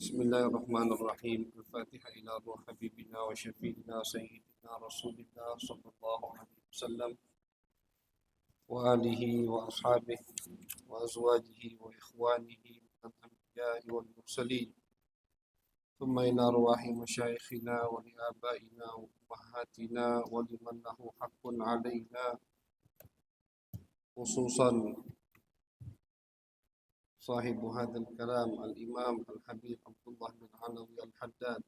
بسم الله الرحمن الرحيم. الفاتحة إلى روح حبيبنا وشفيعنا سيدنا رسول الله صلى الله عليه وسلم وآله وأصحابه وأزواجه وإخوانه من الأنبياء والمرسلين، ثم إلى أرواح مشايخنا ولآبائنا وأمهاتنا ولمن له حق علينا، خصوصا صاحب هذا الكلام الإمام الحبيب عبد الله بن علوي الحداد،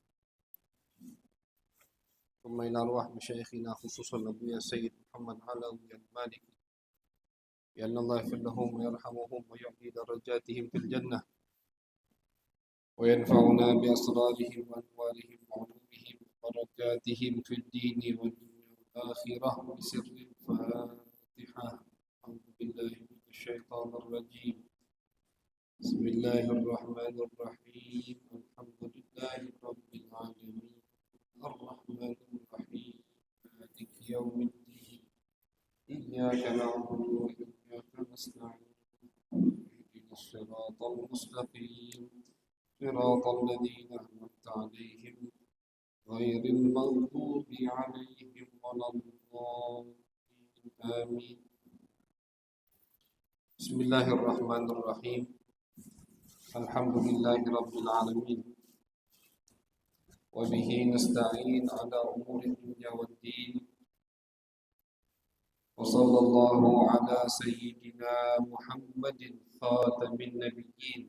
ثم إلى أرواح مشايخنا خصوصا أبويا السيد محمد علوي المالكي، بأن الله يغفر لهم ويرحمهم ويعلي درجاتهم في الجنة وينفعنا بأسرارهم وأنوارهم وعلومهم ودرجاتهم في الدين والدنيا والآخرة بسر الفاتحة. أعوذ بالله من الشيطان الرجيم. بسم الله الرحمن الرحيم. الحمد لله رب العالمين الرحمن الرحيم مالك يوم الدين إياك نعبد وإياك نستعين اهدنا الصراط المستقيم صراط الذين أنعمت عليهم غير المغضوب عليهم ولا الضالين آمين. بسم الله الرحمن الرحيم. الحمد لله رب العالمين وبه نستعين على أمور الدنيا والدين، وصلى الله على سيدنا محمد خاتم النبيين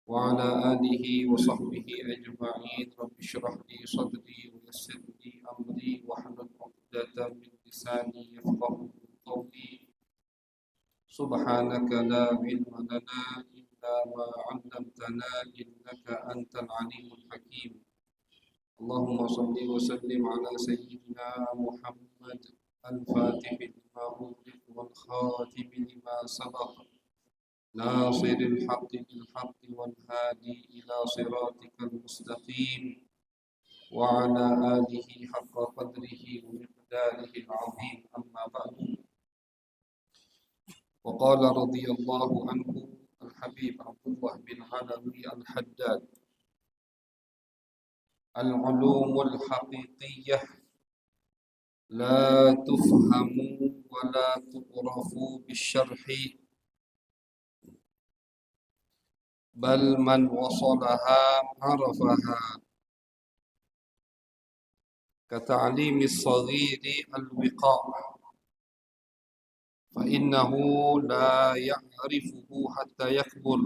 وعلى آله وصحبه أجمعين. رب اشرح لي صدري ويسر لي أمري واحلل عقدة من لساني يفقهوا قولي. سبحانك لا علم لنا إلا ما علمتنا إنك أنت العليم الحكيم. اللهم صل وسلم على سيدنا محمد الفاتح لما أغلق والخاتم لما سبق ناصر الحق بالحق والهادي إلى صراطك المستقيم وعلى آله حق قدره ومقداره العظيم. أما بعد، وقال رضي الله عنه الحبيب عبد الله بن علوي الحداد: العلوم الحقيقية لا تفهم ولا تعرف بالشرح، بل من وصلها عرفها، كتعليم الصغير الوقاء، فإنه لا يعرفه حتى يكبر،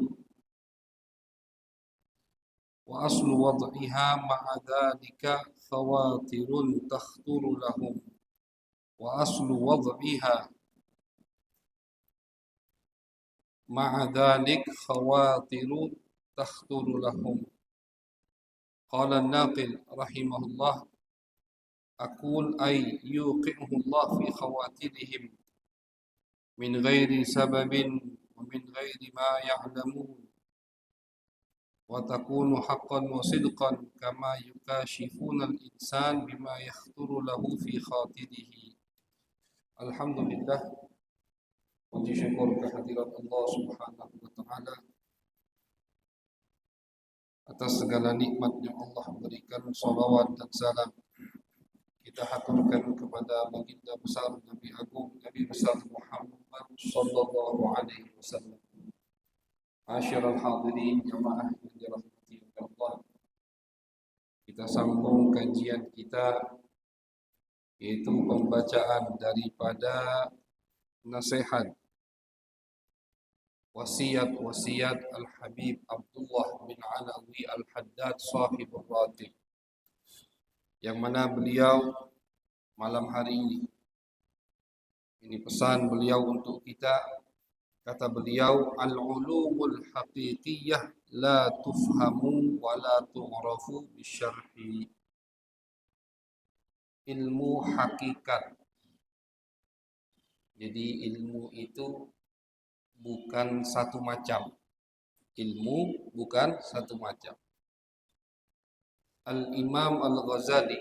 وأصل وضعها مع ذلك خواطر تخطر لهم وأصل وضعها مع ذلك خواطر تخطر لهم. قال الناقل رحمه الله: أقول أي يوقعه الله في خواطرهم من غير سبب ومن غير ما يعلمون، وتكون حقا وصدقا كما يكاشفون الإنسان بما يخطر له في خاطره. الحمد لله. Puji syukur kehadirat Allah Subhanahu wa Ta'ala atas segala nikmat yang Allah berikan. Salawat dan salam kita haturkan kepada baginda besar Nabi Agung, Nabi besar Muhammad sallallahu alaihi wasallam. Asyiral hadirin jamaah yang dirahmati oleh Allah, kita sambung kajian kita, yaitu pembacaan daripada nasihat wasiat Al-Habib Abdullah bin Alawi Al-Haddad sahibul ratib, yang mana beliau malam hari ini pesan beliau untuk kita. Kata beliau: al-ulumul haqiqiyah la tufhamu wa la tu'rafu bisyarhi. Ilmu hakikat, jadi ilmu itu bukan satu macam. Ilmu bukan satu macam. Al-Imam Al-Ghazali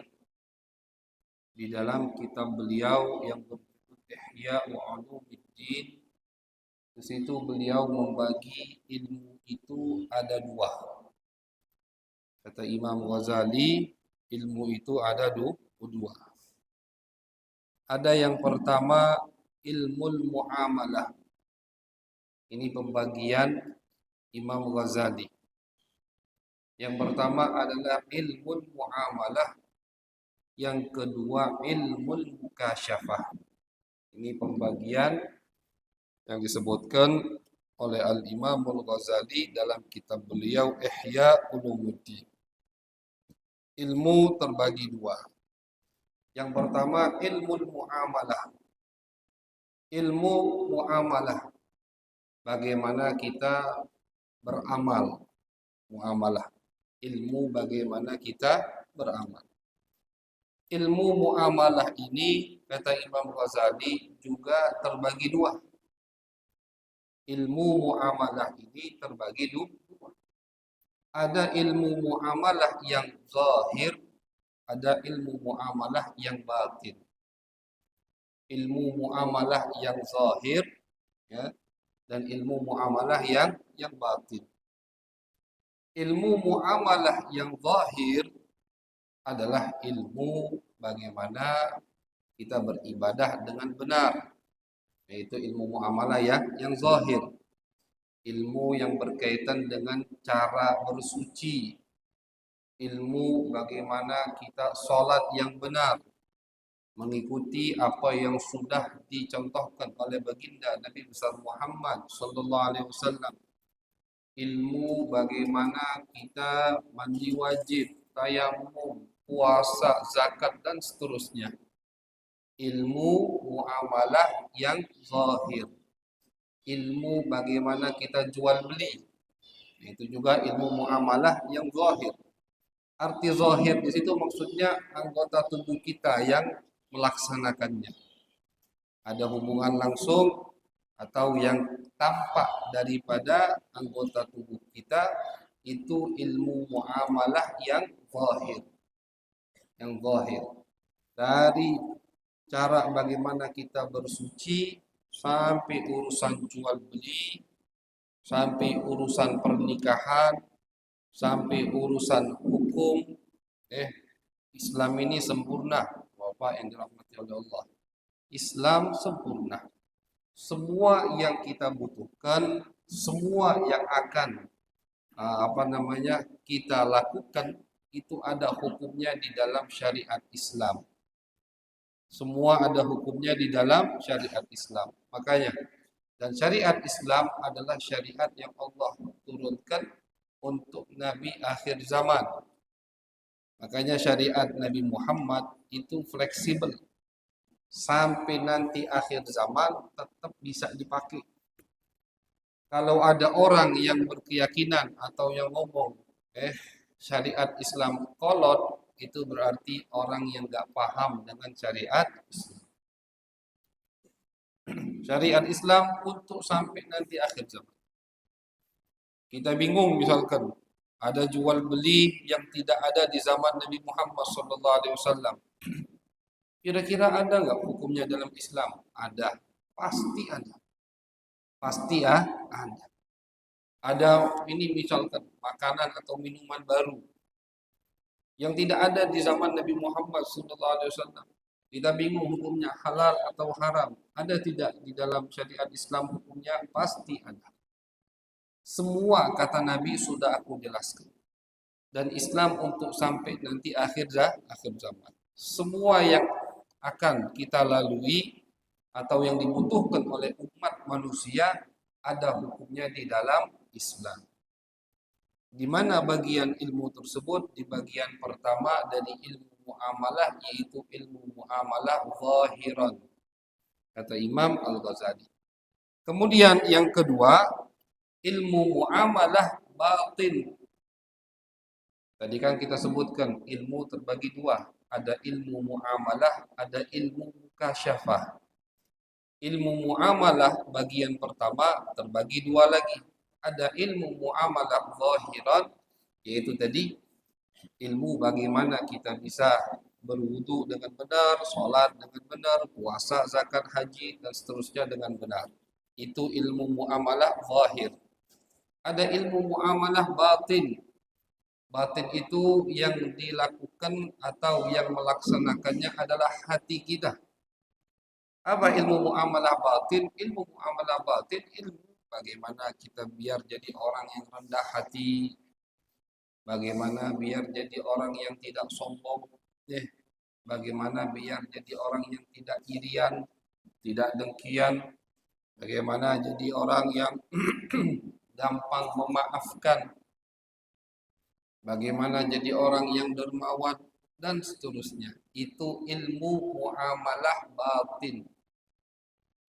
di dalam kitab beliau yang berjudul Ihya Ulumuddin, di situ beliau membagi ilmu itu ada dua. Kata Imam Ghazali, ilmu itu ada dua. Ada yang pertama ilmu muamalah. Ini pembagian Imam Ghazali. Yang pertama adalah ilmu muamalah, yang kedua ilmu mukasyafah. Ini pembagian yang disebutkan oleh Al-Imam Al-Ghazali dalam kitab beliau Ihya Ulumuddin. Ilmu terbagi dua. Yang pertama ilmu muamalah. Ilmu muamalah, bagaimana kita beramal. Muamalah, ilmu bagaimana kita beramal. Ilmu muamalah ini, kata Imam Ghazali, juga terbagi dua. Ilmu muamalah ini terbagi dua. Ada ilmu muamalah yang zahir, ada ilmu muamalah yang batin. Ilmu muamalah yang zahir, ya, dan ilmu muamalah yang batin. Ilmu muamalah yang zahir adalah ilmu bagaimana kita beribadah dengan benar, yaitu ilmu muamalah yang zahir. Ilmu yang berkaitan dengan cara bersuci, ilmu bagaimana kita sholat yang benar, mengikuti apa yang sudah dicontohkan oleh baginda Nabi besar Muhammad sallallahu alaihi wasallam. Ilmu bagaimana kita mandi wajib, tayamum, puasa, zakat dan seterusnya. Ilmu muamalah yang zahir. Ilmu bagaimana kita jual beli. Itu juga ilmu muamalah yang zahir. Arti zahir di situ maksudnya anggota tubuh kita yang melaksanakannya. Ada hubungan langsung atau yang tampak daripada anggota tubuh kita, itu ilmu muamalah yang zahir. Yang zahir. Dari cara bagaimana kita bersuci sampai urusan jual beli, sampai urusan pernikahan, sampai urusan hukum. Islam ini sempurna, Bapak yang dirahmati oleh Allah. Islam sempurna. Semua yang kita butuhkan, semua yang akan kita lakukan, itu ada hukumnya di dalam syariat Islam. Semua ada hukumnya di dalam syariat Islam. Makanya, dan syariat Islam adalah syariat yang Allah turunkan untuk Nabi akhir zaman. Makanya syariat Nabi Muhammad itu fleksibel. Sampai nanti akhir zaman tetap bisa dipakai. Kalau ada orang yang berkeyakinan atau yang ngomong, syariat Islam kolot, itu berarti orang yang nggak paham dengan syariat Islam. Syariat Islam untuk sampai nanti akhir zaman. Kita bingung misalkan ada jual beli yang tidak ada di zaman Nabi Muhammad SAW. Kira-kira ada nggak hukumnya dalam Islam? Ada, pasti ada. Pasti ada. Ada ini misalkan makanan atau minuman baru yang tidak ada di zaman Nabi Muhammad SAW. Kita bingung hukumnya halal atau haram. Ada tidak di dalam syariat Islam hukumnya? Pasti ada. Semua kata Nabi sudah aku jelaskan. Dan Islam untuk sampai nanti akhir zaman. Semua yang akan kita lalui atau yang dibutuhkan oleh umat manusia ada hukumnya di dalam Islam. Di mana bagian ilmu tersebut? Di bagian pertama dari ilmu muamalah, yaitu ilmu muamalah zahiran, kata Imam Al-Ghazali. Kemudian yang kedua, ilmu muamalah batin. Tadi kan kita sebutkan ilmu terbagi dua. Ada ilmu muamalah, ada ilmu mukasyafah. Ilmu muamalah bagian pertama terbagi dua lagi. Ada ilmu muamalah zahiran, yaitu tadi ilmu bagaimana kita bisa berwudu dengan benar, sholat dengan benar, puasa, zakat, haji, dan seterusnya dengan benar. Itu ilmu muamalah zahir. Ada ilmu muamalah batin. Batin itu yang dilakukan atau yang melaksanakannya adalah hati kita. Apa ilmu muamalah batin? Ilmu muamalah batin, ilmu bagaimana kita biar jadi orang yang rendah hati, bagaimana biar jadi orang yang tidak sombong, bagaimana biar jadi orang yang tidak irian, tidak dengkian, bagaimana jadi orang yang gampang memaafkan, bagaimana jadi orang yang dermawan, dan seterusnya. Itu ilmu muamalah batin.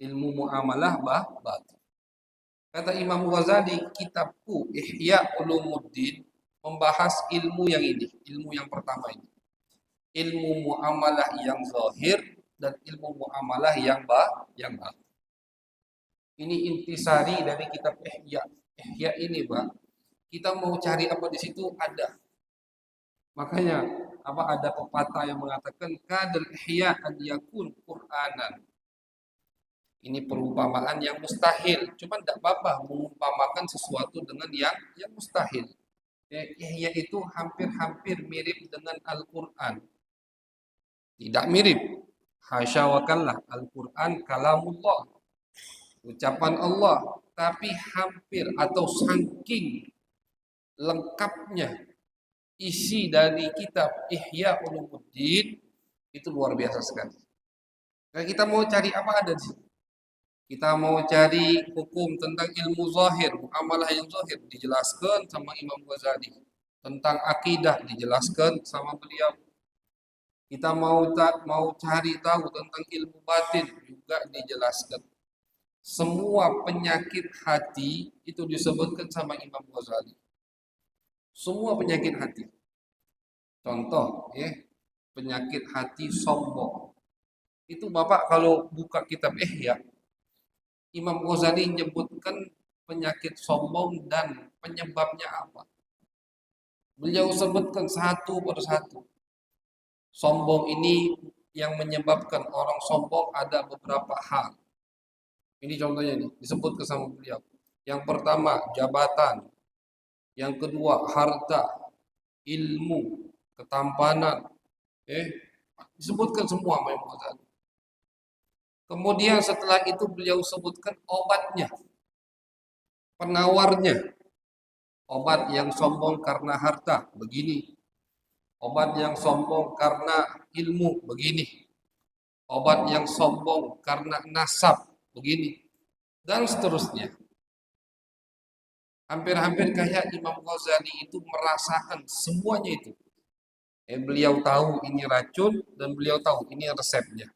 Ilmu muamalah batin. Kata Imam Ghazali, kitabku Ihya Ulumuddin membahas ilmu yang ini, ilmu yang pertama ini. Ilmu muamalah yang zahir dan ilmu muamalah yang batin. Ini intisari dari kitab Ihya. Ihya ini, Pak, kita mau cari apa di situ ada. Makanya ada pepatah yang mengatakan kadal ihya an yakun Qur'anan. Ini perumpamaan yang mustahil. Cuma tidak apa-apa mengumpamakan sesuatu dengan yang mustahil. Ihya itu hampir-hampir mirip dengan Al-Qur'an. Tidak mirip. Hasya wa kallah. Al-Qur'an kalamullah. Ucapan Allah. Tapi hampir atau saking lengkapnya isi dari kitab Ihya Ulumuddin itu luar biasa sekali. Nah, kita mau cari apa ada di sini? Kita mau cari hukum tentang ilmu zahir, muamalah yang zahir dijelaskan sama Imam Ghazali. Tentang akidah dijelaskan sama beliau. Kita mau cari tahu tentang ilmu batin juga dijelaskan. Semua penyakit hati itu disebutkan sama Imam Ghazali. Semua penyakit hati. Contoh, penyakit hati sombong. Itu Bapak kalau buka kitab Ihya, Imam Ghazali menyebutkan penyakit sombong dan penyebabnya apa. Beliau sebutkan satu persatu. Sombong ini yang menyebabkan orang sombong ada beberapa hal. Ini contohnya nih, disebutkan sama beliau. Yang pertama, jabatan. Yang kedua, harta, ilmu, ketampanan. Disebutkan semua Imam Ghazali. Kemudian setelah itu beliau sebutkan obatnya, penawarnya. Obat yang sombong karena harta, begini. Obat yang sombong karena ilmu, begini. Obat yang sombong karena nasab, begini. Dan seterusnya. Hampir-hampir kayak Imam Ghazali itu merasakan semuanya itu. Beliau tahu ini racun dan beliau tahu ini resepnya.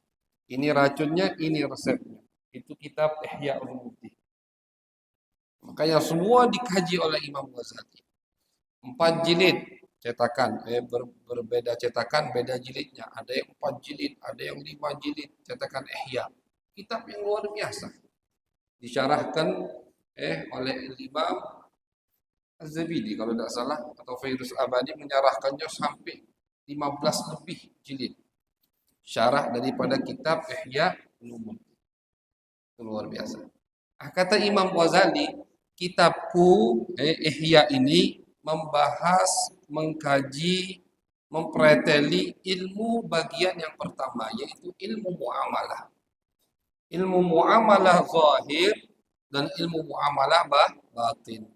Ini racunnya, ini resepnya. Itu kitab Ihya Ulumuddin. Makanya semua dikaji oleh Imam Ghazali. 4 jilid cetakan, berbeda cetakan, beda jilidnya. Ada yang 4 jilid, ada yang 5 jilid cetakan Ihya. Kitab yang luar biasa. Disyarahkan oleh Imam Az-Zabidi kalau tidak salah, atau Fairuz Abadi menyarahkannya sampai 15 lebih jilid. Syarah daripada kitab Ihya Ulumuddin. Itu luar biasa. Kata Imam Ghazali, kitabku Ihya ini membahas, mengkaji, mempreteli ilmu bagian yang pertama, yaitu ilmu muamalah. Ilmu muamalah zahir dan ilmu muamalah batin.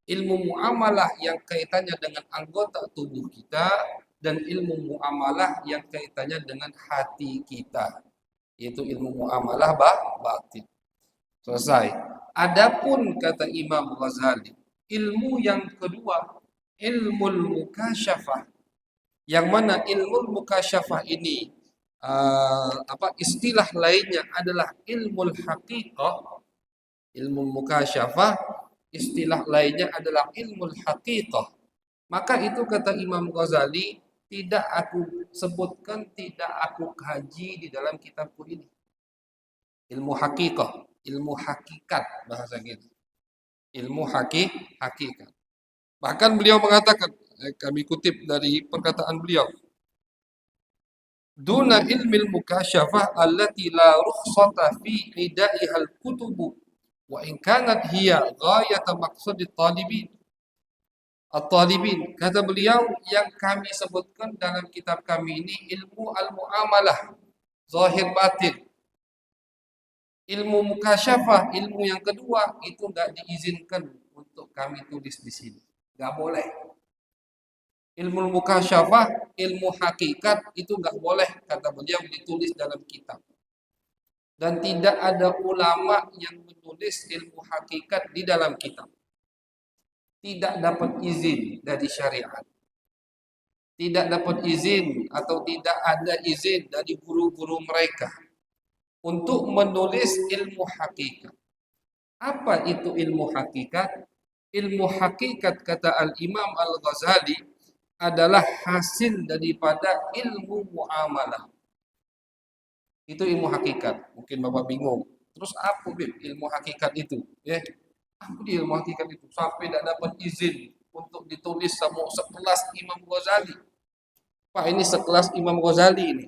Ilmu muamalah yang kaitannya dengan anggota tubuh kita dan ilmu muamalah yang kaitannya dengan hati kita, yaitu ilmu muamalah batin. Selesai. Adapun kata Imam Ghazali, ilmu yang kedua, ilmu mukasyafah. Yang mana ilmu mukasyafah ini istilah lainnya adalah ilmu haqiqah. Ilmu mukasyafah istilah lainnya adalah ilmu haqiqah. Maka itu kata Imam Ghazali tidak aku sebutkan, tidak aku kaji di dalam kitabku ini. Ilmu haqiqah, ilmu hakikat bahasa kita. Ilmu hakikat. Bahkan beliau mengatakan, kami kutip dari perkataan beliau, duna ilmil mukasyafah allati la rukhsata fi ida'iha al-kutubu wa in kanat hiya ghayata maqsadit talibin. At-talibin, kata beliau, yang kami sebutkan dalam kitab kami ini ilmu al-muamalah, zahir batin. Ilmu mukasyafah, ilmu yang kedua itu enggak diizinkan untuk kami tulis di sini. Enggak boleh. Ilmu mukasyafah, ilmu hakikat itu enggak boleh kata beliau ditulis dalam kitab. Dan tidak ada ulama yang menulis ilmu hakikat di dalam kitab. Tidak dapat izin dari syariat. Tidak dapat izin atau tidak ada izin dari guru-guru mereka untuk menulis ilmu hakikat. Apa itu ilmu hakikat? Ilmu hakikat kata Al-Imam Al-Ghazali adalah hasil daripada ilmu muamalah. Itu ilmu hakikat. Mungkin Bapak bingung. Terus apa ilmu hakikat itu? Apa dia ilmu hakikat itu? Sampai tidak dapat izin untuk ditulis sama sekelas Imam Ghazali. Pak, ini sekelas Imam Ghazali ini.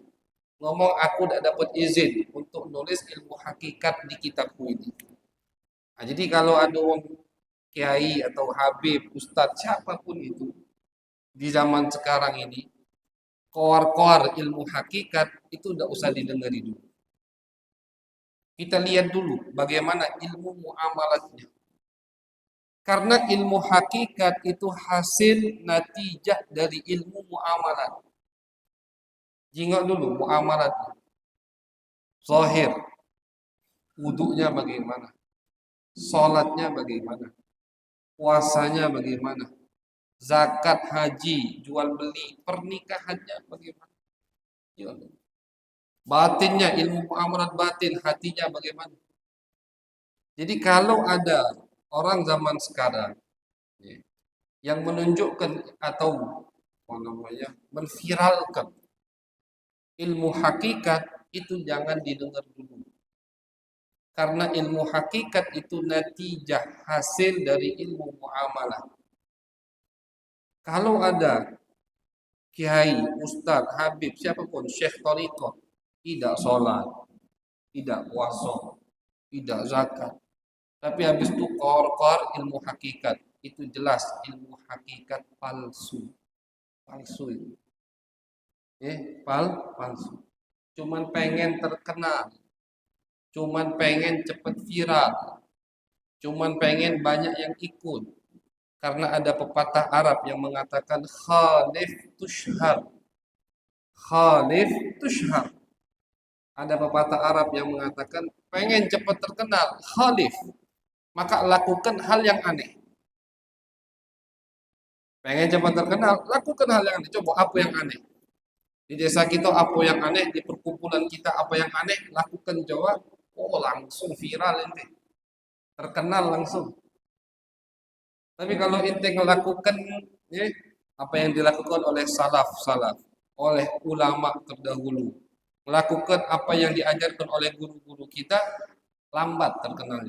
Ngomong aku tidak dapat izin untuk nulis ilmu hakikat di kitabku ini. Nah, jadi kalau ada orang kiai atau habib, ustadz, siapapun itu di zaman sekarang ini, koar-koar ilmu hakikat itu tidak usah didengari dulu. Kita lihat dulu bagaimana ilmu muamalatnya. Karena ilmu hakikat itu hasil natijah dari ilmu muamalat. Jingok dulu muamalatnya. Zahir, wudunya bagaimana, sholatnya bagaimana, puasanya bagaimana, zakat, haji, jual beli, pernikahannya bagaimana. Batinnya, ilmu muamalat batin, hatinya bagaimana. Jadi kalau ada orang zaman sekarang yang menunjukkan atau menviralkan ilmu hakikat, itu jangan didengar dulu. Karena ilmu hakikat itu natijah hasil dari ilmu muamalah. Kalau ada kiai, ustadz, habib, siapapun, syekh thariqah, tidak sholat, tidak puasa, tidak zakat, tapi habis itu kor ilmu hakikat, itu jelas ilmu hakikat palsu. Palsu itu. Palsu. Cuman pengen terkenal. Cuman pengen cepet viral. Cuman pengen banyak yang ikut. Karena ada pepatah Arab yang mengatakan khalif tushhar. Khalif tushhar. Ada pepatah Arab yang mengatakan pengen cepat terkenal, khalif. Maka lakukan hal yang aneh. Pengen cepat terkenal, lakukan hal yang aneh. Coba apa yang aneh? Di desa kita apa yang aneh, di perkumpulan kita apa yang aneh, lakukan coba. Oh, langsung viral ente. Terkenal langsung. Tapi kalau ente melakukan apa yang dilakukan oleh salaf, oleh ulama terdahulu, melakukan apa yang diajarkan oleh guru-guru kita, lambat terkenal.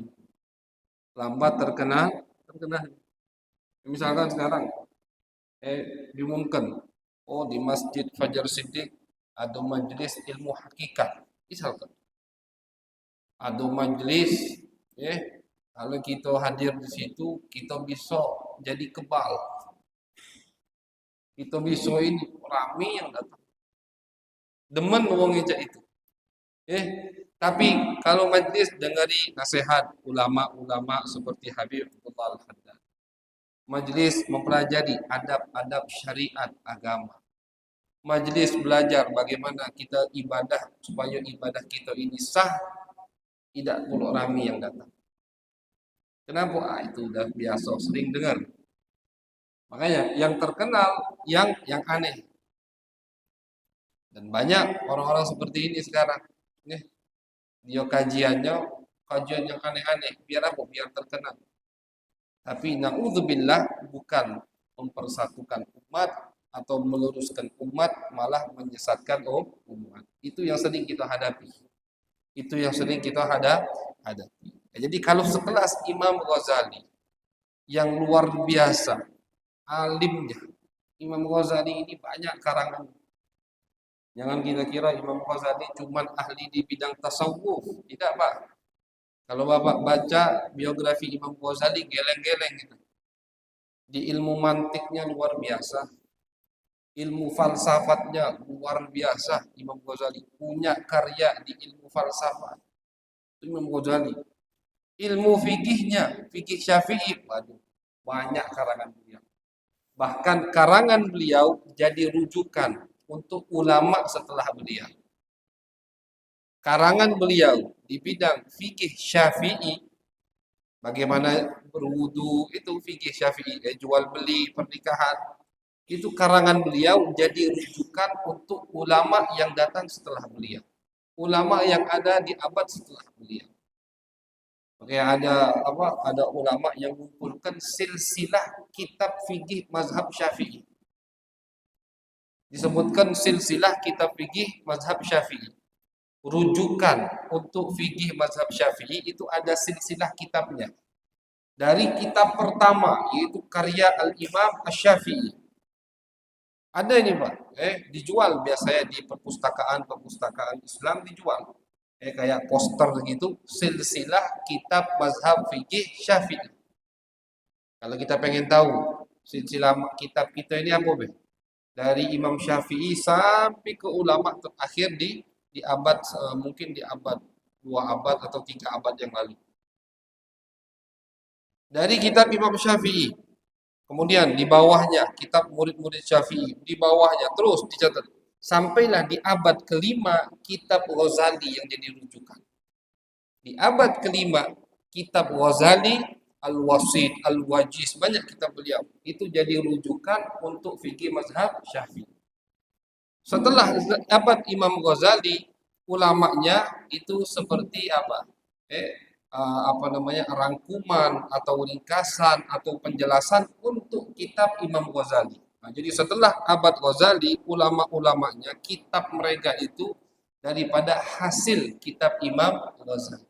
Lambat terkenal. Misalkan sekarang diumumkan, oh di Masjid Fajar Siddiq ada majelis ilmu hakikat. Misalkan ada majelis, kalau kita hadir di situ, kita bisa jadi kebal. Kita bisa ini rame yang datang. Demen wong ngejak itu. Tapi kalau majelis dengari nasihat ulama-ulama seperti Habib Abdullah Al-Haddad. Majelis mempelajari adab-adab syariat agama. Majelis belajar bagaimana kita ibadah supaya ibadah kita ini sah, tidak perlu ramai yang datang. Kenapa? Itu udah biasa, sering dengar. Makanya yang terkenal yang aneh. Dan banyak orang-orang seperti ini sekarang. Dia kajian yang aneh-aneh. Biar apa? Biar terkenal. Tapi na'udzubillah bukan mempersatukan umat atau meluruskan umat, malah menyesatkan umat. Itu yang sering kita hadapi. Jadi kalau sekelas Imam Ghazali yang luar biasa alimnya, Imam Ghazali ini banyak karangan. Jangan kita kira Imam Ghazali cuma ahli di bidang tasawuf. Tidak, Pak. Kalau Bapak baca biografi Imam Ghazali geleng-geleng gitu. Di ilmu mantiknya luar biasa, ilmu falsafatnya luar biasa. Imam Ghazali punya karya di ilmu falsafat. Itu Imam Ghazali. Ilmu fikihnya, fikih Syafi'i, waduh, banyak karangan beliau. Bahkan karangan beliau jadi rujukan untuk ulama setelah beliau. Karangan beliau di bidang fikih Syafi'i, bagaimana berwudu itu fikih Syafi'i, jual beli pernikahan, itu karangan beliau jadi rujukan untuk ulama yang datang setelah beliau. Ulama yang ada di abad setelah beliau. Oke, ada ulama yang mengumpulkan silsilah kitab fikih mazhab Syafi'i. Disebutkan silsilah kitab fikih mazhab Syafi'i. Rujukan untuk fikih mazhab Syafi'i itu ada silsilah kitabnya. Dari kitab pertama yaitu karya Al-Imam Asy-Syafi'i. Ada ini Pak, dijual biasanya di perpustakaan Islam dijual. Kayak poster gitu, silsilah kitab mazhab fikih Syafi'i. Kalau kita pengen tahu silsilah kitab kita ini apa, Be? Dari Imam Syafi'i sampai ke ulama terakhir di abad mungkin di abad 2 abad atau 3 abad yang lalu. Dari kitab Imam Syafi'i, kemudian di bawahnya kitab murid-murid Syafi'i, di bawahnya terus dicatat sampailah di abad kelima kitab Ghazali yang jadi rujukan. Di abad kelima kitab Ghazali, Al-Wasit, Al-Wajiz, banyak kitab beliau. Itu jadi rujukan untuk fikih mazhab Syafi'i. Setelah abad Imam Ghazali, ulamanya itu seperti apa? Apa namanya, rangkuman atau ringkasan atau penjelasan untuk kitab Imam Ghazali. Nah, jadi setelah abad Ghazali, ulama-ulamanya kitab mereka itu daripada hasil kitab Imam Ghazali.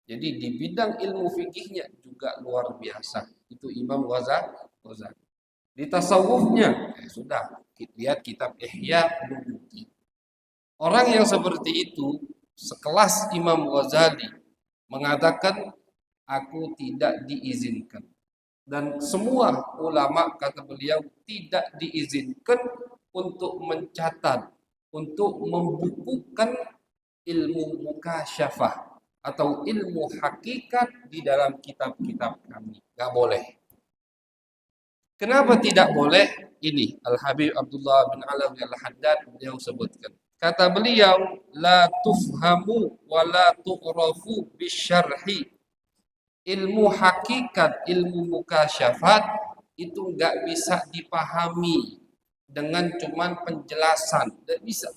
Jadi di bidang ilmu fikihnya juga luar biasa. Itu Imam Ghazali. Di tasawufnya, sudah lihat kitab Ihya Ulumuddin. Orang yang seperti itu, sekelas Imam Ghazali, mengatakan aku tidak diizinkan. Dan semua ulama kata beliau tidak diizinkan untuk mencatat, untuk membukukan ilmu mukasyafah atau ilmu hakikat di dalam kitab-kitab kami. Gak boleh. Kenapa tidak boleh? Ini Al-Habib Abdullah bin Alawi Al-Haddad beliau sebutkan. Kata beliau, la tufhamu wa la tu'rafu bisyarhi. Ilmu hakikat, ilmu mukasyafat itu enggak bisa dipahami dengan cuman penjelasan. Tidak bisa.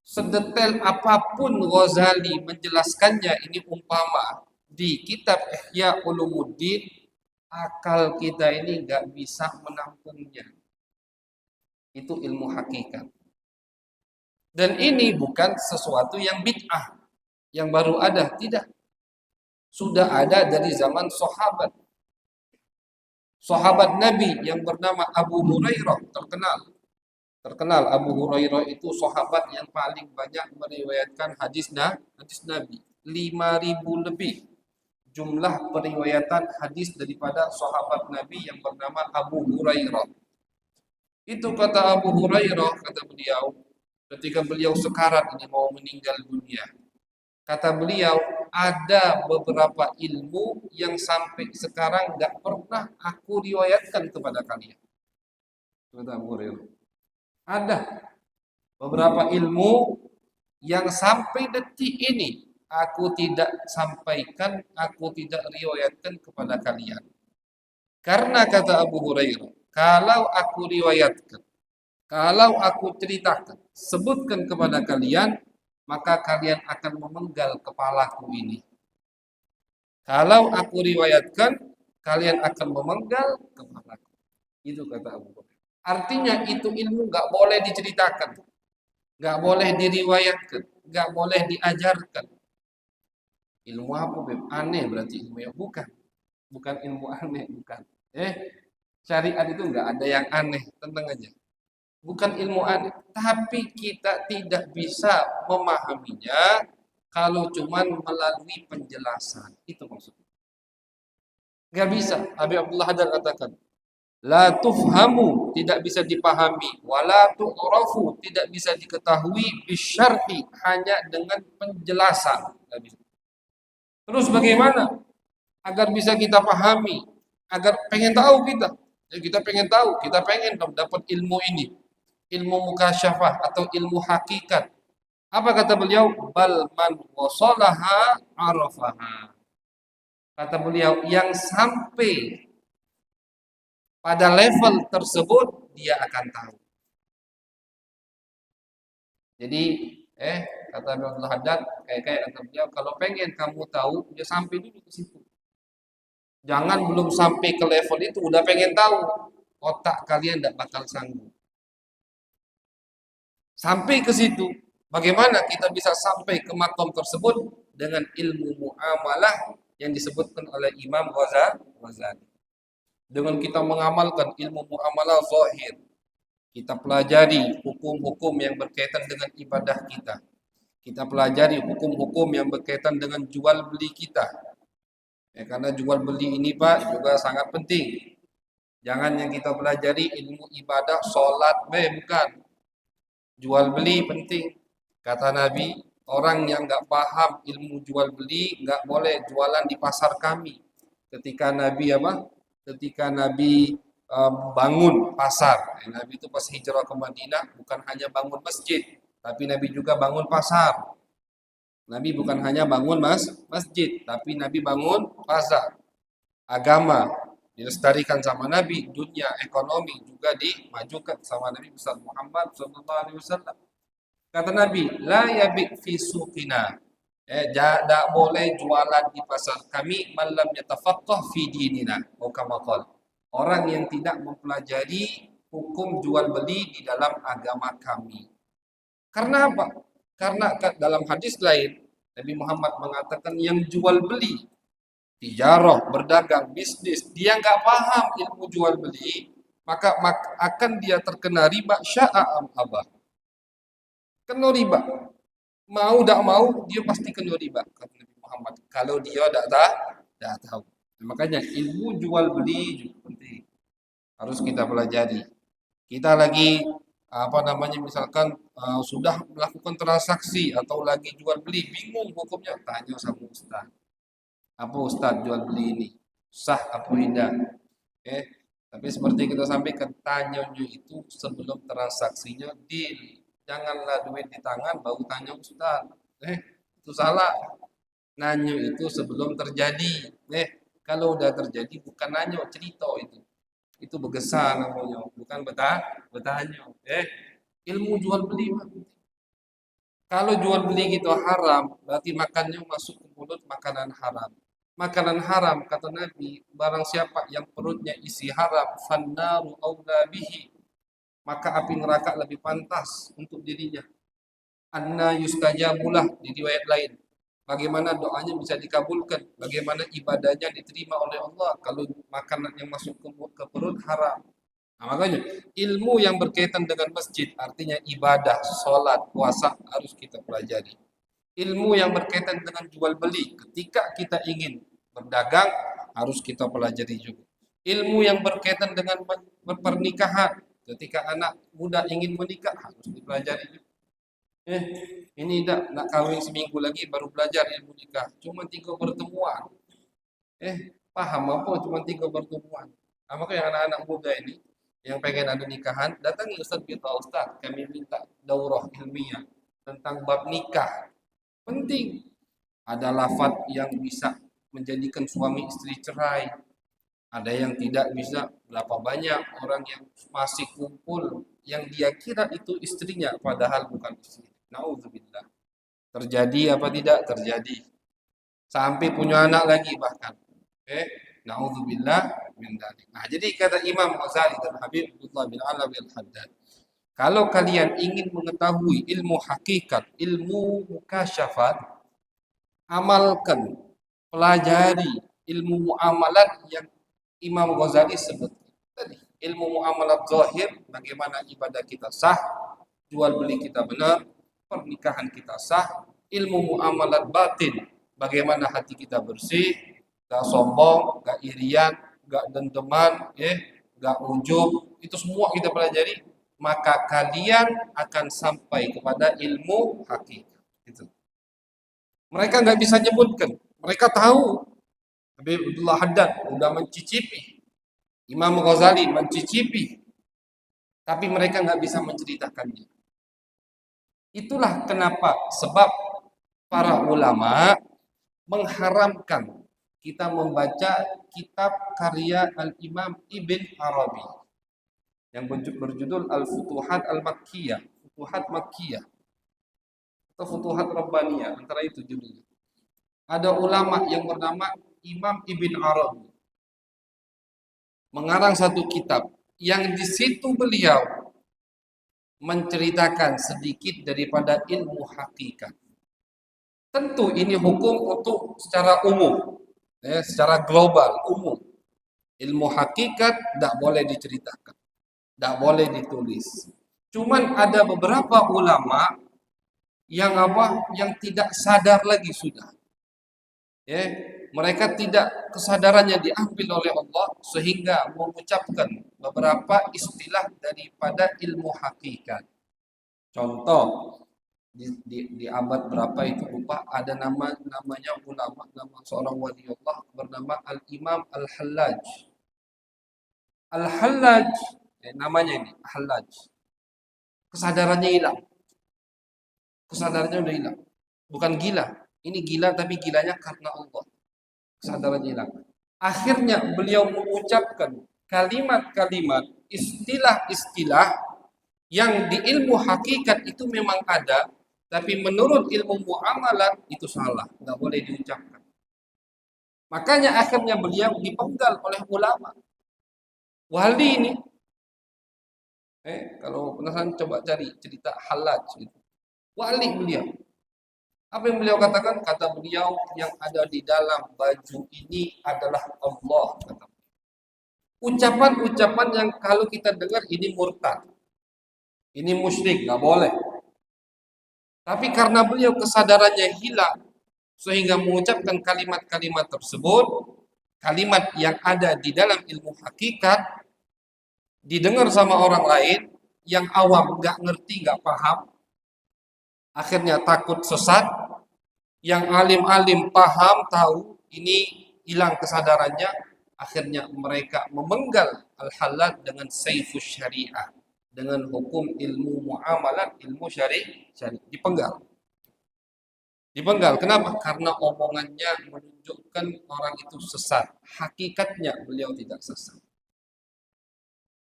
Sedetail apapun Ghazali menjelaskannya, ini umpama di kitab Ihya Ulumuddin, akal kita ini nggak bisa menampungnya. Itu ilmu hakikat. Dan ini bukan sesuatu yang bid'ah, yang baru ada, tidak. Sudah ada dari zaman sahabat. Sahabat Nabi yang bernama Abu Hurairah terkenal Abu Hurairah itu sahabat yang paling banyak meriwayatkan hadis Nabi, 5.000 lebih jumlah periwayatan hadis daripada sahabat Nabi yang bernama Abu Hurairah. Itu kata Abu Hurairah, kata beliau, ketika beliau sekarat ini mau meninggal dunia. Kata beliau, ada beberapa ilmu yang sampai sekarang nggak pernah aku riwayatkan kepada kalian. Kata Abu Hurairah. Ada beberapa ilmu yang sampai detik ini aku tidak sampaikan, aku tidak riwayatkan kepada kalian. Karena kata Abu Hurairah, kalau aku riwayatkan, kalau aku ceritakan, sebutkan kepada kalian, maka kalian akan memenggal kepalaku ini. Kalau aku riwayatkan, kalian akan memenggal kepalaku. Itu kata Abu Hurairah. Artinya itu ilmu nggak boleh diceritakan, nggak boleh diriwayatkan, nggak boleh diajarkan. Ilmu apa, Beb? Aneh berarti ilmu yang bukan ilmu aneh, bukan. Syariat itu nggak ada yang aneh, tenang aja. Bukan ilmu aneh, tapi kita tidak bisa memahaminya kalau cuman melalui penjelasan. Itu maksudnya. Nggak bisa. Habib Abdullah Haddad katakan, la tufhamu, tidak bisa dipahami, wala tu'rafu, tidak bisa diketahui, bisyarhi, hanya dengan penjelasan. Nggak bisa. Terus bagaimana agar bisa kita pahami, agar pengen tahu kita? Ya, kita pengen tahu, kita pengen dong dapat ilmu ini, ilmu mukasyafah atau ilmu hakikat. Apa kata beliau? Bal man wasalaha arafaha. Kata beliau, yang sampai pada level tersebut dia akan tahu. Jadi, kata Abdul Haddad, kayak kata beliau, kalau pengen kamu tahu, ya sampai dulu ke situ. Jangan belum sampai ke level itu udah pengen tahu. Otak kalian tidak bakal sanggup. Sampai ke situ, bagaimana kita bisa sampai ke makom tersebut dengan ilmu muamalah yang disebutkan oleh Imam Ghazali. Dengan kita mengamalkan ilmu muamalah zahir, kita pelajari hukum-hukum yang berkaitan dengan ibadah kita. Kita pelajari hukum-hukum yang berkaitan dengan jual beli kita. Ya, karena jual beli ini Pak juga sangat penting. Jangan yang kita pelajari ilmu ibadah, sholat, bukan. Jual beli penting. Kata Nabi, orang yang nggak paham ilmu jual beli nggak boleh jualan di pasar kami. Ketika Nabi Ketika Nabi bangun pasar. Nabi itu pas hijrah ke Madinah bukan hanya bangun masjid, tapi Nabi juga bangun pasar. Nabi bukan hanya bangun masjid, tapi Nabi bangun pasar. Agama dilestarikan sama Nabi, dunia ekonomi juga dimajukan sama Nabi besar Muhammad SAW. Kata Nabi, la yabi fi suqina. Tidak boleh jualan di pasar kami malam yatafaqqah fi dinina. Orang yang tidak mempelajari hukum jual beli di dalam agama kami. Karena apa? Karena dalam hadis lain Nabi Muhammad mengatakan yang jual beli, tijarah, berdagang, bisnis, dia nggak paham ilmu jual beli, maka akan dia terkena riba sya'a am abah. Kena riba. Mau tidak mau dia pasti kena riba kata Nabi Muhammad. Kalau dia tidak tahu. Makanya ilmu jual beli juga penting. Harus kita pelajari. Kita lagi misalkan sudah melakukan transaksi atau lagi jual beli, bingung hukumnya, tanya sama ustaz. Apa ustaz jual beli ini? Sah apa tidak? Tapi seperti kita sampaikan, tanya itu sebelum transaksinya deal. Janganlah duit di tangan baru tanya ustaz. Itu salah. Nanya itu sebelum terjadi. Kalau udah terjadi bukan nanya, cerita itu. Itu bergesan namanya, bukan bertanya. Ilmu jual beli. Kalau jual beli gitu haram, berarti makannya masuk ke mulut makanan haram. Makanan haram, kata Nabi, barang siapa yang perutnya isi haram, fannaru aula bihi, maka api neraka lebih pantas untuk dirinya. Anna yustajabulah di riwayat lain. Bagaimana doanya bisa dikabulkan, bagaimana ibadahnya diterima oleh Allah kalau makanan yang masuk ke perut haram. Nah, makanya ilmu yang berkaitan dengan masjid artinya ibadah, sholat, puasa harus kita pelajari. Ilmu yang berkaitan dengan jual beli ketika kita ingin berdagang harus kita pelajari juga. Ilmu yang berkaitan dengan pernikahan ketika anak muda ingin menikah harus dipelajari juga. Ini nak kawin seminggu lagi baru belajar ilmu nikah. Cuma 3 pertemuan. Paham apa cuma 3 pertemuan. Nah, makanya anak-anak muda ini yang pengen ada nikahan, datangi Ustaz kita, Ustaz, kami minta daurah ilmiah tentang bab nikah. Penting. Ada lafaz yang bisa menjadikan suami istri cerai. Ada yang tidak bisa. Berapa banyak orang yang masih kumpul yang dia kira itu istrinya padahal bukan istri. Nauzubillah. Terjadi apa tidak? Terjadi. Sampai punya anak lagi bahkan. Nauzubillah min dzalik. Nah, jadi kata Imam Ghazali dan Habib Abdullah bin Alawi Al-Haddad, kalau kalian ingin mengetahui ilmu hakikat, ilmu mukasyafat, amalkan, pelajari ilmu muamalat yang Imam Ghazali sebut tadi. Ilmu muamalat zahir, bagaimana ibadah kita sah, jual beli kita benar, pernikahan kita sah. Ilmu muamalat batin, bagaimana hati kita bersih. Gak sombong, gak irian, gak dendeman, gak ujub. Itu semua kita pelajari, maka kalian akan sampai kepada ilmu hakikat. Gitu. Mereka nggak bisa nyebutkan, mereka tahu. Habib Abdullah Haddad udah mencicipi, Imam Ghazali mencicipi, tapi mereka nggak bisa menceritakannya. Itulah kenapa, sebab para ulama mengharamkan kita membaca kitab karya Al-Imam Ibn Arabi yang berjudul Al-Futuhat Al-Makkiyah, Futuhat Makkiyah atau Futuhat Rabbaniyah, antara itu judulnya. Ada ulama yang bernama Imam Ibn Arabi mengarang satu kitab yang di situ beliau menceritakan sedikit daripada ilmu hakikat. Tentu ini hukum untuk secara umum, secara global, umum. Ilmu hakikat tidak boleh diceritakan, tidak boleh ditulis. Cuman ada beberapa ulama yang yang tidak sadar lagi sudah. Mereka tidak, kesadarannya diambil oleh Allah sehingga mengucapkan beberapa istilah daripada ilmu hakikat. Contoh, di abad berapa itu lupa, ada namanya ulama, nama seorang wali Allah bernama Al-Imam Al-Hallaj. Al-Hallaj, namanya ini Hallaj. Kesadarannya hilang. Kesadarannya udah hilang. Bukan gila. Ini gila tapi gilanya karena Allah. Kesadarannya hilang. Akhirnya beliau mengucapkan kalimat-kalimat, istilah-istilah yang di ilmu hakikat itu memang ada, tapi menurut ilmu muamalat itu salah, nggak boleh diucapkan. Makanya akhirnya beliau dipenggal oleh ulama. Wali ini, kalau penasaran coba cari cerita Hallaj. Wali beliau. Apa yang beliau katakan? Kata beliau, yang ada di dalam baju ini adalah Allah. Ucapan-ucapan yang kalau kita dengar ini murtad, ini musyrik, nggak boleh. Tapi karena beliau kesadarannya hilang, sehingga mengucapkan kalimat-kalimat tersebut, kalimat yang ada di dalam ilmu hakikat, didengar sama orang lain, yang awam nggak ngerti, nggak paham, akhirnya takut sesat. Yang alim-alim paham, tahu, ini hilang kesadarannya, akhirnya mereka memenggal Al-Hallaj dengan saifus syariah, dengan hukum ilmu muamalat, ilmu syari, dipenggal. Dipenggal, kenapa? Karena omongannya menunjukkan orang itu sesat. Hakikatnya beliau tidak sesat.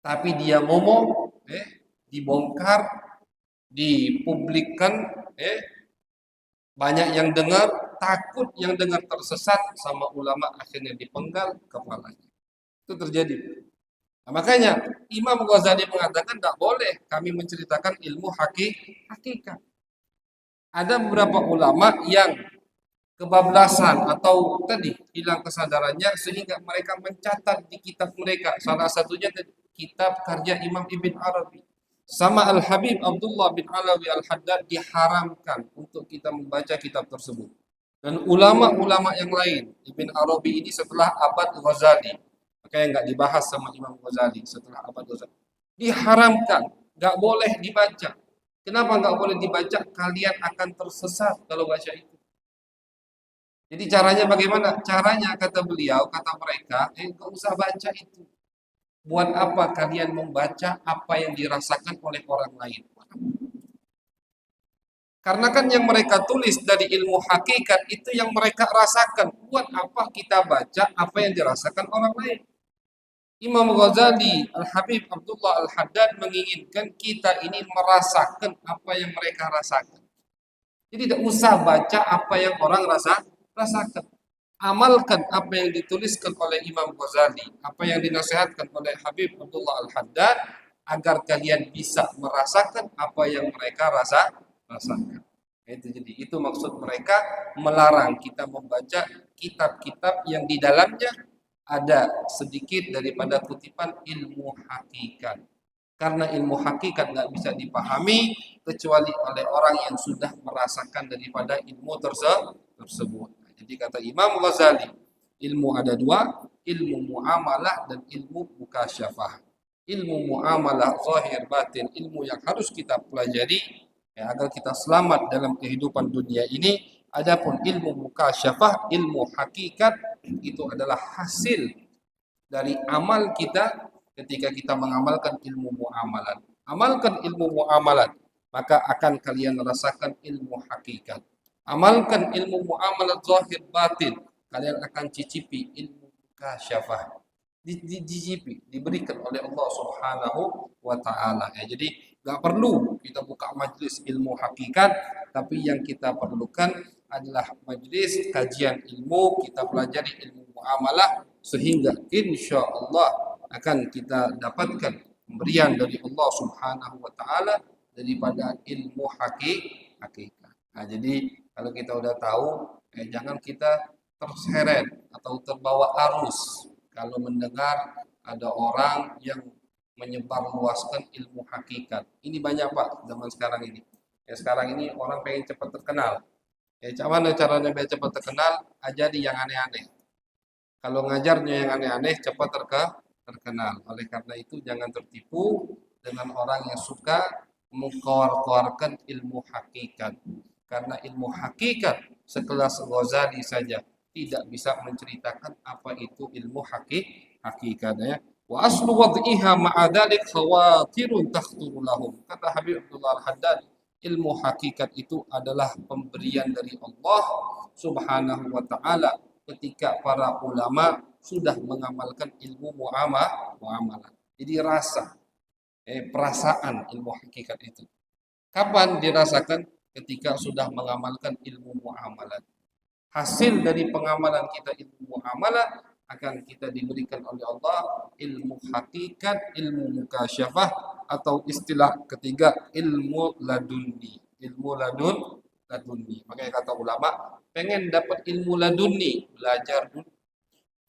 Tapi dia ngomong, dibongkar, dipublikkan, banyak yang dengar, takut yang dengar tersesat, sama ulama akhirnya dipenggal kepalanya. Itu terjadi. Nah, makanya Imam Ghazali mengatakan tidak boleh kami menceritakan ilmu hakikat. Ada beberapa ulama yang kebablasan atau tadi hilang kesadarannya sehingga mereka mencatat di kitab mereka. Salah satunya kitab karya Imam Ibn Arabi. Sama Al-Habib Abdullah bin Alawi Al-Haddad diharamkan untuk kita membaca kitab tersebut. Dan ulama-ulama yang lain, Ibn Arabi ini setelah abad Ghazali, makanya nggak dibahas sama Imam Ghazali setelah abad Ghazali. Diharamkan, nggak boleh dibaca. Kenapa nggak boleh dibaca? Kalian akan tersesat kalau baca itu. Jadi caranya bagaimana? Caranya kata beliau, kata mereka, nggak usah baca itu. Buat apa kalian membaca apa yang dirasakan oleh orang lain? Karena kan yang mereka tulis dari ilmu hakikat itu yang mereka rasakan. Buat apa kita baca apa yang dirasakan orang lain? Imam Ghazali, Al-Habib Abdullah Al-Haddad menginginkan kita ini merasakan apa yang mereka rasakan. Jadi tidak usah baca apa yang orang rasakan. Amalkan apa yang dituliskan oleh Imam Ghazali, apa yang dinasihatkan oleh Habib Abdullah Al-Haddad, agar kalian bisa merasakan apa yang mereka rasakan. Itu maksud mereka melarang kita membaca kitab-kitab yang di dalamnya ada sedikit daripada kutipan ilmu hakikat. Karena ilmu hakikat nggak bisa dipahami kecuali oleh orang yang sudah merasakan daripada ilmu tersebut. Jadi kata Imam Ghazali, Ilmu ada dua, ilmu muamalah dan ilmu mukasyafah. Ilmu muamalah zahir batin, ilmu yang harus kita pelajari ya, agar kita selamat dalam kehidupan dunia ini. Adapun ilmu mukasyafah, ilmu hakikat, itu adalah hasil dari amal kita ketika kita mengamalkan ilmu muamalat. Amalkan ilmu muamalat, maka akan kalian rasakan ilmu hakikat. Amalkan ilmu muamalat zahir batin, kalian akan cicipi ilmu kasyafah. Dicicipi, diberikan oleh Allah Subhanahu wa taala. Ya, jadi nggak perlu kita buka majelis ilmu hakikat, tapi yang kita perlukan adalah majelis kajian ilmu, kita pelajari ilmu muamalah sehingga insya Allah akan kita dapatkan pemberian dari Allah Subhanahu wa taala daripada ilmu hakikat. Nah, jadi kalau kita udah tahu, jangan kita terseret atau terbawa arus kalau mendengar ada orang yang menyebarluaskan ilmu hakikat. Ini banyak Pak zaman sekarang ini. Ya, sekarang ini orang pengen cepat terkenal. Ya, mana caranya biar cepat terkenal? Ajari yang aneh-aneh. Kalau ngajarnya yang aneh-aneh, cepat terkenal. Oleh karena itu, jangan tertipu dengan orang yang suka mengkeluarkan ilmu hakikat. Karena ilmu hakikat sekelas Ghazali saja tidak bisa menceritakan apa itu ilmu hakikat ya. Wa aslu wad'iha ma'a dzalik khawatirun takhturu lahum. Kata Habib Abdullah Al-Haddad, ilmu hakikat itu adalah pemberian dari Allah Subhanahu wa taala ketika para ulama sudah mengamalkan ilmu muamalah. Jadi rasa, perasaan ilmu hakikat itu. Kapan dirasakan? Ketika sudah mengamalkan ilmu muamalah. Hasil dari pengamalan kita ilmu muamalah akan kita diberikan oleh Allah ilmu hakikat, ilmu mukasyafah, atau istilah ketiga ilmu laduni. Ilmu laduni. Makanya kata ulama, pengen dapat ilmu laduni, belajar dulu,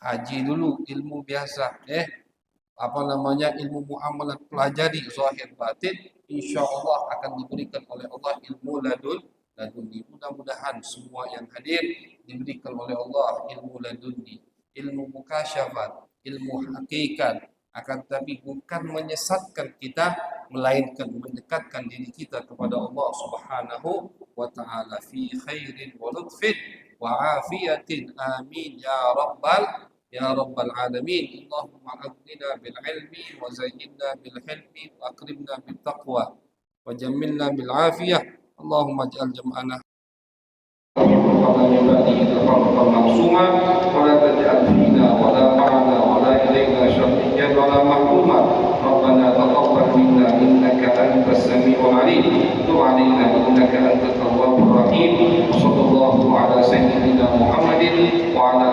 haji dulu, ilmu biasa, ilmu muamalah, pelajari zahir batin, insya Allah akan diberikan oleh Allah ilmu laduni. Mudah-mudahan semua yang hadir diberikan oleh Allah ilmu laduni, ilmu mukasyafat, ilmu hakikat, akan tapi bukan menyesatkan kita, melainkan mendekatkan diri kita kepada Allah Subhanahu wa taala fi khairin wa lutfin wa afiyatin. Amin ya rabbal alamin. Allahumma aghnina bil ilmi wa zayyinna bil hilmi wa akrimna bil taqwa wa jammilna bil afiyah. Allahumma ij'al jam'ana معصوما ولا تجعل فينا ولا معنا ولا إلينا شرقيا ولا محروما. ربنا تقبل منا إنك أنت السميع العليم، تب علينا إنك أنت التواب الرحيم. وصلى الله على سيدنا محمد وعلى